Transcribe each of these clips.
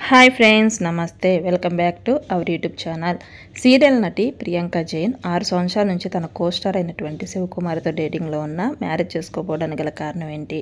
Hi friends, నమస్తే. Welcome back to our YouTube channel. Serial నటి ప్రియాంక జైన్ 6 సంవత్సరాల నుంచి తన కోస్టార్ అయినటువంటి శివకుమార్తో డేటింగ్లో ఉన్న మ్యారేజ్ చేసుకోకపోవడానికి గల కారణం ఏంటి?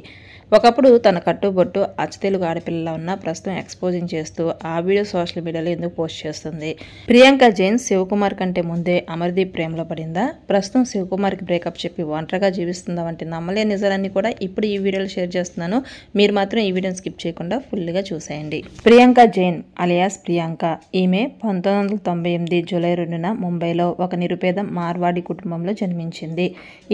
ఒకప్పుడు తన కట్టుబొట్టు అచ్చతెలుగు ఆడపిల్లలా ఉన్న ప్రస్తుతం ఎక్స్పోజింగ్ చేస్తూ ఆ వీడియో సోషల్ మీడియాలో ఎందుకు పోస్ట్ చేస్తుంది? ప్రియాంక జైన్ శివకుమార్ కంటే ముందే అమర్దీప్ ప్రేమలో పడిందా? ప్రస్తుతం శివకుమార్కి బ్రేకప్ చెప్పి ఒంటరిగా జీవిస్తుందా వంటి నమ్మలేని నిజాలన్నీ కూడా ఇప్పుడు ఈ వీడియోలో షేర్ చేస్తున్నాను. మీరు మాత్రం ఈ వీడియోని స్కిప్ చేయకుండా ఫుల్గా చూసేయండి. ప్రియాంక జైన్ అలియాస్ ప్రియాంక. ఈమె 1998 జూలై 2న ముంబైలో ఒక నిరుపేద మార్వాడి కుటుంబంలో జన్మించింది.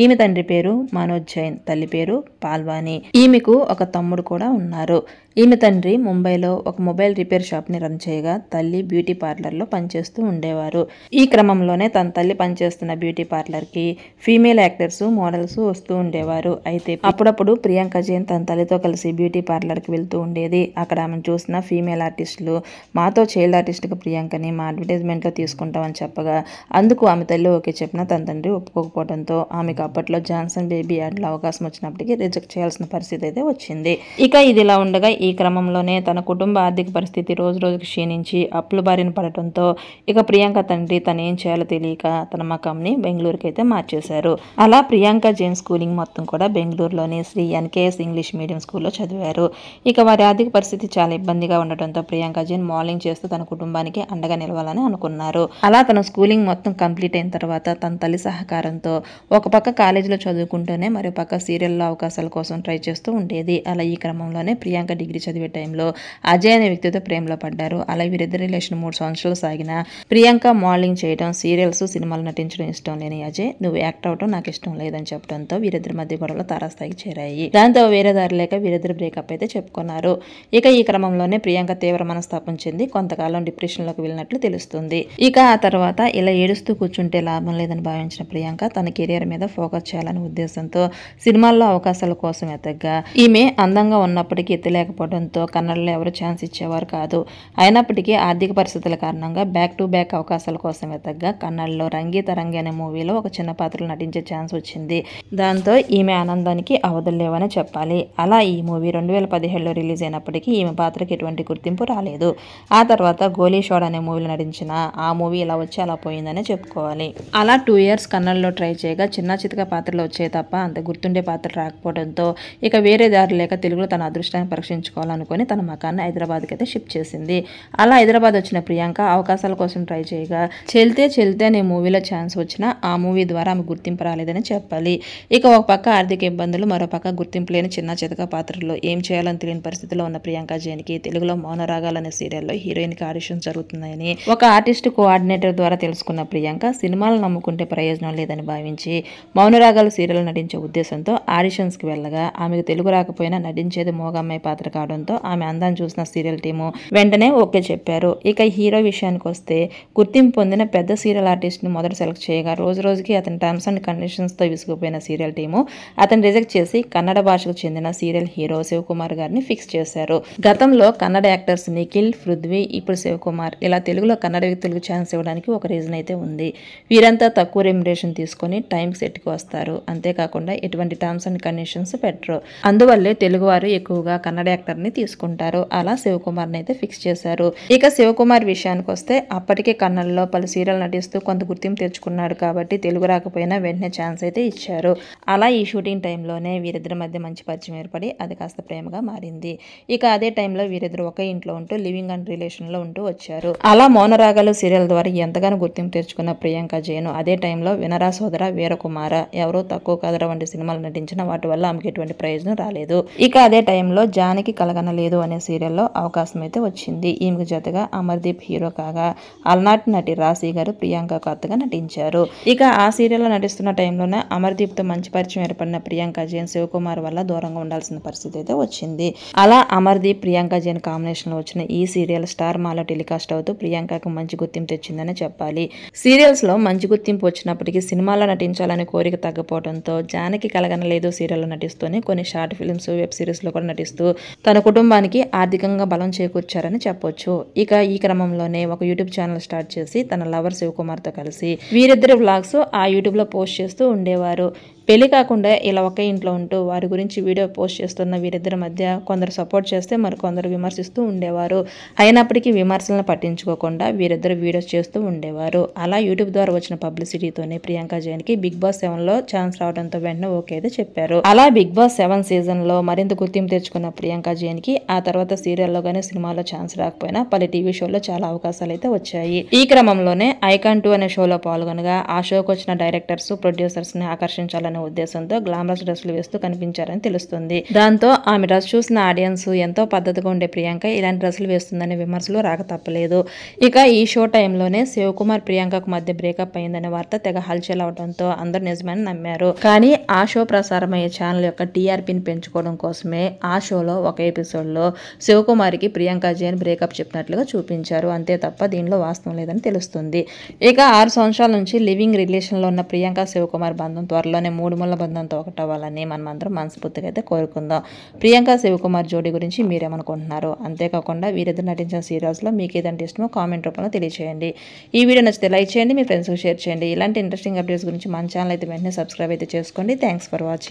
ఈమె తండ్రి పేరు మనోజ్ జైన్, తల్లి పేరు పాల్వాని. ఈమెకు ఒక తమ్ముడు కూడా ఉన్నారు. ఈమె తండ్రి ముంబైలో ఒక మొబైల్ రిపేర్ షాప్ని రన్ చేయగా తల్లి బ్యూటీ పార్లర్లో పనిచేస్తూ ఉండేవారు. ఈ క్రమంలోనే తన తల్లి పనిచేస్తున్న బ్యూటీ పార్లర్కి ఫీమేల్ యాక్టర్స్, మోడల్స్ వస్తూ ఉండేవారు. అయితే అప్పుడప్పుడు ప్రియాంక జైన్ తన తల్లితో కలిసి బ్యూటీ పార్లర్కి వెళ్తూ ఉండేది. అక్కడ ఆమెను చూసిన ఫీమేల్ ఆర్టిస్టులు మాతో చైల్డ్ ఆర్టిస్ట్గా ప్రియాంకని మా అడ్వర్టైజ్మెంట్లో తీసుకుంటామని చెప్పగా అందుకు ఆమె తల్లి ఓకే చెప్పినా తన తండ్రి ఒప్పుకోకపోవడంతో ఆమెకు అప్పట్లో జాన్సన్ బేబీ యాడ్లో అవకాశం వచ్చినప్పటికీ రిజెక్ట్ చేయాల్సిన పరిస్థితి అయితే వచ్చింది. ఇక ఇదిలా ఉండగా ఈ క్రమంలోనే తన కుటుంబ ఆర్థిక పరిస్థితి రోజు రోజుకి క్షీణించి అప్పుల బారిన పడటంతో ఇక ప్రియాంక తండ్రి తను ఏం చేయాలో తెలియక తన మకాంని బెంగళూరుకి అయితే మార్చేశారు. అలా ప్రియాంక జైన్ స్కూలింగ్ మొత్తం కూడా బెంగళూరులోని శ్రీ ఎన్కేఎస్ ఇంగ్లీష్ మీడియం స్కూల్లో చదివారు. ఇక వారి ఆర్థిక పరిస్థితి చాలా ఇబ్బందిగా ఉండటంతో ప్రియాంక జైన్ మోడలింగ్ చేస్తూ తన కుటుంబానికి అండగా నిలవాలని అనుకున్నారు. అలా తన స్కూలింగ్ మొత్తం కంప్లీట్ అయిన తర్వాత తన తల్లి సహకారంతో ఒక పక్క కాలేజీలో చదువుకుంటూనే మరో పక్క సీరియల్లో అవకాశాల కోసం ట్రై చేస్తూ ఉండేది. అలా ఈ క్రమంలోనే ప్రియాంక డిగ్రీ చదివే టైంలో అజయ్ అనే వ్యక్తితో ప్రేమలో పడ్డారు. అలా వీరిద్దరి రిలేషన్ 3 సంవత్సరాలు సాగిన ప్రియాంక మోడలింగ్ చేయడం, సీరియల్స్, సినిమాలు నటించడం ఇష్టం లేని అజయ్ నువ్వు యాక్ట్ అవడం నాకు ఇష్టం లేదని చెప్పడంతో వీరిద్దరి మధ్య గొడవలు తారాస్థాయికి చేరాయి. దాంతో వేరే దారి లేక వీరిద్దరు బ్రేకప్ అయితే చెప్పుకున్నారు. ఇక ఈ క్రమంలోనే ప్రియాంక తీవ్ర మనస్తాపం చెంది కొంతకాలం డిప్రెషన్లోకి వెళ్ళినట్లు తెలుస్తుంది. ఇక ఆ తర్వాత ఇలా ఏడుస్తూ కూర్చుంటే లాభం లేదని భావించిన ప్రియాంక తన కెరియర్ మీద ఫోకస్ చేయాలనే ఉద్దేశంతో సినిమాల్లో అవకాశాల కోసం ఎతగ్గా ఈమె అందంగా ఉన్నప్పటికీ ఎత్తలేకపోవడంతో కన్నడలో ఎవరు ఛాన్స్ ఇచ్చేవారు కాదు. అయినప్పటికీ ఆర్థిక పరిస్థితుల కారణంగా బ్యాక్ టు బ్యాక్ అవకాశాల కోసం ఎతగ్గా కన్నడలో రంగీత రంగి అనే మూవీలో ఒక చిన్న పాత్రలో నటించే ఛాన్స్ వచ్చింది. దాంతో ఈమె ఆనందానికి అవధులు లేవని చెప్పాలి. అలా ఈ మూవీ 2017లో రిలీజ్ అయినప్పటికీ ఈమె పాత్రకి ఎటువంటి గుర్తింపు రాలేదు. ఆ తర్వాత గోలీ షాడ్ అనే మూవీలో నటించిన ఆ మూవీ ఇలా వచ్చి అలా పోయిందనే చెప్పుకోవాలి. అలా 2 years కన్నడలో ట్రై చేయగా చిన్న చితక పాత్రలు వచ్చాయి తప్ప అంత గుర్తుండే పాత్ర రాకపోవడంతో ఇక వేరే దారి లేక తెలుగులో తన అదృష్టాన్ని పరీక్షించుకోవాలనుకుని తన మకాన్ని హైదరాబాద్కి అయితే షిఫ్ట్ చేసింది. అలా హైదరాబాద్ వచ్చిన ప్రియాంక అవకాశాల కోసం ట్రై చేయగా చెల్తే చెల్తే అనే మూవీలో ఛాన్స్ వచ్చినా ఆ మూవీ ద్వారా ఆమె గుర్తింపు రాలేదని చెప్పాలి. ఇక ఒక పక్క ఆర్థిక ఇబ్బందులు, మరో పక్క గుర్తింపు లేని చిన్న చితక పాత్రల్లో ఏం చేయాలని తెలియని పరిస్థితిలో ఉన్న ప్రియాంక జైన్కి తెలుగులో మౌనరాగాలు అనే సీరియల్లో హీరోయిన్కి ఆడిషన్స్ జరుగుతున్నాయని ఒక ఆర్టిస్ట్ కోఆర్డినేటర్ ద్వారా తెలుసుకున్న ప్రియాంక సినిమాలు నమ్ముకుంటే ప్రయోజనం లేదని భావించి మౌనరాగాలు సీరియల్ నటించే ఉద్దేశంతో ఆడిషన్స్కి వెళ్ళగా ఆమెకు తెలుగు రాకపోయినా నటించేది మోగమ్మాయి పాత్ర కావడంతో ఆమె అందాన్ని చూసిన సీరియల్ టీము వెంటనే ఓకే చెప్పారు. ఇక హీరో విషయానికి వస్తే గుర్తింపు పొందిన పెద్ద సీరియల్ ఆర్టిస్ట్ని మొదట సెలెక్ట్ చేయగా రోజు రోజుకి అతని టర్మ్స్ అండ్ కండిషన్స్తో విసిగిపోయిన సీరియల్ టీము అతను రిజెక్ట్ చేసి కన్నడ భాషకు చెందిన సీరియల్ హీరో శివకుమార్ గారిని ఫిక్స్ చేశారు. గతంలో కన్నడ యాక్టర్స్ నిఖిల్, పృథ్వీ, ఇప్పుడు శివకుమార్ ఇలా తెలుగులో కన్నడ వ్యక్తులకు ఛాన్స్ ఇవ్వడానికి ఒక రీజన్ అయితే ఉంది. వీరంతా తక్కువ రెమ్యునరేషన్ తీసుకొని టైం సెట్కి వస్తారు. అంతేకాకుండా ఎటువంటి టర్మ్స్ అండ్ కండిషన్స్ పెట్టరు. అందువల్లే తెలుగువారు ఎక్కువగా కన్నడ యాక్టర్ని తీసుకుంటారు. అలా శివకుమార్ని అయితే ఫిక్స్ చేశారు. ఇక శివకుమార్ విషయానికి వస్తే అప్పటికే కన్నడలో పలు సీరియల్ నటిస్తూ కొంత గుర్తింపు తెచ్చుకున్నాడు కాబట్టి తెలుగు రాకపోయినా వెంటనే ఛాన్స్ అయితే ఇచ్చారు. అలా ఈ షూటింగ్ టైంలోనే వీరిద్దరి మధ్య మంచి పరిచయం ఏర్పడి అది కాస్త ప్రేమగా మారింది. ఇక అదే టైంలో వీరిద్దరు ఒకే ఇంట్లో ఉంటూ లివింగ్ అండ్ రిలేషన్లో ఉంటూ వచ్చారు. అలా మౌనరాగాలు సీరియల్ ద్వారా ఎంతగానో గుర్తింపు తెచ్చుకున్న ప్రియాంక జైన్ అదే టైంలో వినరా సోదర, వీరకుమార, ఎవరో తక్కువ కదరా వంటి సినిమాలు నటించిన వాటి వల్ల ఆమెకి ఎటువంటి ప్రయోజనం రాలేదు. ఇక అదే టైంలో జానకి కలగనలేదు అనే సీరియల్లో అవకాశం అయితే వచ్చింది. ఈమెకు జతగా అమర్దీప్ హీరో కాగా అలనాటి నటి రాశి గారు ప్రియాంక కొత్తగా నటించారు. ఇక ఆ సీరియల్లో నటిస్తున్న టైంలోనే అమర్దీప్తో మంచి పరిచయం ఏర్పడిన ప్రియాంక జైన్ శివకుమార్ వల్ల దూరంగా ఉండాల్సిన పరిస్థితి అయితే వచ్చింది. అలా అమర్దీప్, ప్రియాంక జైన్ కాంబినేషన్లో వచ్చిన ఈ సీరియల్ స్టార్ మాలో టెలికాస్ట్ అవుతూ ప్రియాంకకు మంచి గుర్తింపు తెచ్చిందని చెప్పాలి. సీరియల్స్లో మంచి గుర్తింపు వచ్చినప్పటికీ సినిమాలో నటించాలనే కోరిక తగ్గపోవడంతో జానకి కలగనలేదు సీరియల్లో నటిస్తూనే కొన్ని షార్ట్ ఫిల్మ్స్, వెబ్ సిరీస్లో కూడా నటిస్తూ తన కుటుంబానికి ఆర్థికంగా బలం చేకూర్చారని చెప్పొచ్చు. ఇక ఈ క్రమంలోనే ఒక యూట్యూబ్ ఛానల్ స్టార్ట్ చేసి తన లవర్ శివకుమార్తో కలిసి వీరిద్దరు వ్లాగ్స్ ఆ యూట్యూబ్లో పోస్ట్ చేస్తూ ఉండేవారు. పెళ్లి కాకుండా ఇలా ఒకే ఇంట్లో ఉంటూ వారి గురించి వీడియో పోస్ట్ చేస్తున్న వీరిద్దరి మధ్య కొందరు సపోర్ట్ చేస్తే మరికొందరు విమర్శిస్తూ ఉండేవారు. అయినప్పటికీ విమర్శలను పట్టించుకోకుండా వీరిద్దరు వీడియోస్ చేస్తూ ఉండేవారు. అలా యూట్యూబ్ ద్వారా వచ్చిన పబ్లిసిటీతోనే ప్రియాంక జైన్కి బిగ్ బాస్ 7లో ఛాన్స్ రావడంతో వెంటనే ఓకే అయితే చెప్పారు. అలా బిగ్ బాస్ 7 సీజన్లో మరింత గుర్తింపు తెచ్చుకున్న ప్రియాంక జైన్కి ఆ తర్వాత సీరియల్లో కానీ సినిమాలో ఛాన్స్ రాకపోయినా పలు టీవీ షోలో చాలా అవకాశాలు అయితే వచ్చాయి. ఈ క్రమంలోనే ఐకాన్ 2 అనే షోలో పాల్గొనగా ఆ షోకి వచ్చిన డైరెక్టర్స్, ప్రొడ్యూసర్స్ ని ఆకర్షించాలనే ఉద్దేశంతో గ్లామరస్ డ్రెస్సులు వేస్తూ కనిపించారని తెలుస్తుంది. దాంతో ఆమె డ్రెస్ చూసిన ఆడియన్స్ ఎంతో పద్ధతిగా ఉండే ప్రియాంక ఇలాంటి డ్రెస్సులు వేస్తుందనే విమర్శలు రాక తప్పలేదు. ఇక ఈ షో టైంలోనే శివకుమార్ ప్రియాంకకు మధ్య బ్రేకప్ అయిందనే వార్త తెగ హల్చల్ అవడంతో అందరూ నిజమని నమ్మారు. కానీ ఆ షో ప్రసారం అయ్యే ఛానల్ యొక్క టీఆర్పీని పెంచుకోవడం కోసమే ఆ షోలో ఒక ఎపిసోడ్లో శివకుమార్కి ప్రియాంక జైన్ బ్రేకప్ చెప్పినట్లుగా చూపించారు. అంతే తప్ప దీనిలో వాస్తవం లేదని తెలుస్తుంది. ఇక 6 సంవత్సరాల నుంచి లివింగ్ రిలేషన్లో ఉన్న ప్రియాంక శివకుమార్ బంధం త్వరలోనే 3 ముళ్ళ బంధంతో ఒకటవ్వాలని మనమందరం మనస్ఫూర్తిగా అయితే కోరుకుందాం. ప్రియాంక శివకుమార్ జోడీ గురించి మీరేమనుకుంటున్నారు? అంతేకాకుండా వీరిద్దరు నటించిన సీరియల్స్లో మీకు ఏదంటే ఇష్టమో కామెంట్ రూపంలో తెలియజేయండి. ఈ వీడియో నచ్చితే లైక్ చేయండి, మీ ఫ్రెండ్స్కి షేర్ చేయండి. ఇలాంటి ఇంట్రెస్టింగ్ అప్డేట్స్ గురించి మన ఛానల్ అయితే వెంటనే సబ్స్క్రైబ్ అయితే చేసుకోండి. Thanks for watching.